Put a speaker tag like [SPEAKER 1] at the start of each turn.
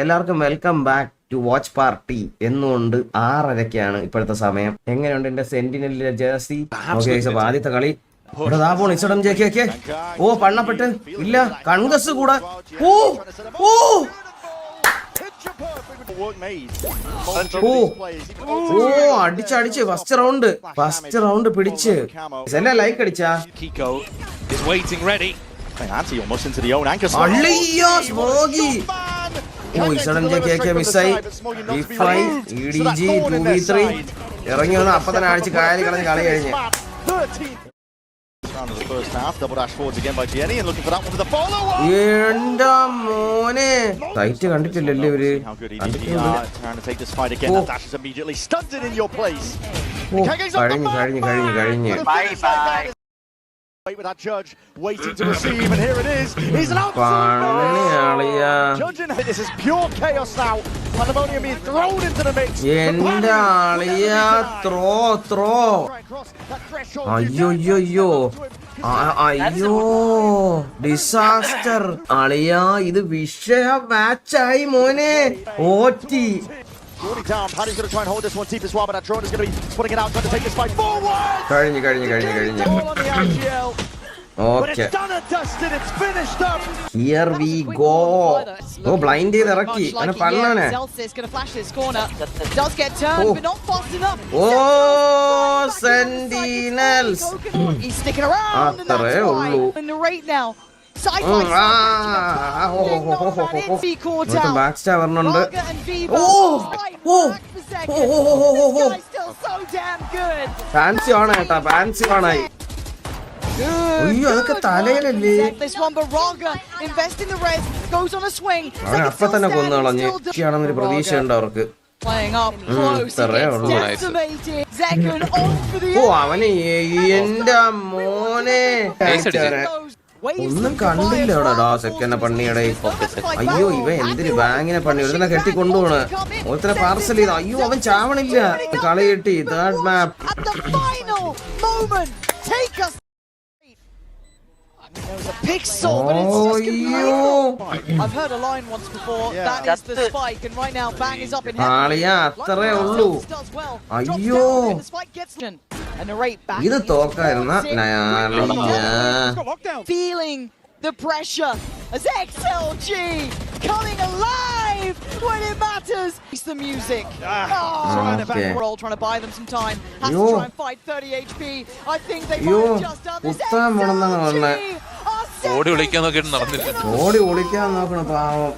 [SPEAKER 1] എല്ലാവർക്കും welcome back to watch party എന്നുകൊണ്ട് 6:30 ഇപ്പോഴത്തെ സമയം. എങ്ങനെയുണ്ട് എന്റെ സെന്റിനലിലെ ജേഴ്സി? ആദ്യത്തെ കളി ഓ പണ്ണപ്പെട്ട് ഇല്ല കൺകസ് കൂടെ. ഓ ഓ ഓ അടിച്ചടിച്ച് ഫസ്റ്റ് റൗണ്ട് പിടിച്ച് എല്ലാം ലൈക്ക് അടിച്ചാ. ഇറങ്ങി വന്ന് അപ്പൊ തന്നെ അടിച്ച് കായൽ കളഞ്ഞ് കളി കഴിഞ്ഞ്. എന്റെ മോനെ സൈറ്റ് കണ്ടിട്ടില്ലല്ലേ ഇവര്. കഴിഞ്ഞ്
[SPEAKER 2] with that judge waiting to receive, and here it is. He's an This is pure chaos now. Pandemonium being thrown into the mix.
[SPEAKER 1] Throw. അയ്യോ ഡിസാസ്റ്റർ അളിയാ. ഇത് വിഷയ മാച്ചായി മോനെ. OT
[SPEAKER 2] down. Paddy's going to try and hold this one deep as well, but that drone is going to be putting it out, trying to take this fight forward.
[SPEAKER 1] കഴിഞ്ഞു. Okay.
[SPEAKER 2] It's finished up.
[SPEAKER 1] Here we go. Oh, blind ചെയ്ത് ഇറക്കി. അവനെ പണ്ണാനെ.
[SPEAKER 3] Does get turned, but not fast enough.
[SPEAKER 1] Oh, Sentinels.
[SPEAKER 3] He's sticking around.
[SPEAKER 1] അത്രേ ഉള്ളൂ.
[SPEAKER 3] In the rate now.
[SPEAKER 1] Back star വരണുണ്ട്. Fancy ആണ് കേട്ടാ, fancy ആണായി. അയ്യോ അതൊക്കെ തലയിലല്ലേ. അവൻ അപ്പൊ തന്നെ കൊന്നു കളഞ്ഞ് ആണെന്നൊരു പ്രതീക്ഷ ഉണ്ട് അവർക്ക്. ഓ അവന് എന്റെ മോനെ ഒന്നും കണ്ടില്ല അവിടെ. സെക്കൻഡ് പണിയുടെ അയ്യോ ഇവ എന്തിന് ബാങ്ങിനെ പണി ഒരുത്തനെ കെട്ടിക്കൊണ്ടുപോണ്. ഒരുത്തനെ പാർസൽ ചെയ്ത. അയ്യോ അവൻ ചാവണില്ല. കളി കിട്ടി. Third map.
[SPEAKER 3] There's a pixel, but it's just completely. I've heard a line once before. That is the spike, and right now Bang is up in heaven.
[SPEAKER 1] ആളിയാ അത്രേ ഉള്ളൂ. അയ്യോ ഇത് തോക്കായിരുന്ന
[SPEAKER 3] feeling the pressure as XLG coming alive when it matters. It's the music.
[SPEAKER 1] Okay.
[SPEAKER 3] We're all trying to buy them some time. Has to try and fight 30 HP. I think they might have just done this.
[SPEAKER 1] ഓടി ഒളിക്കാൻ നോക്കണം പാവം.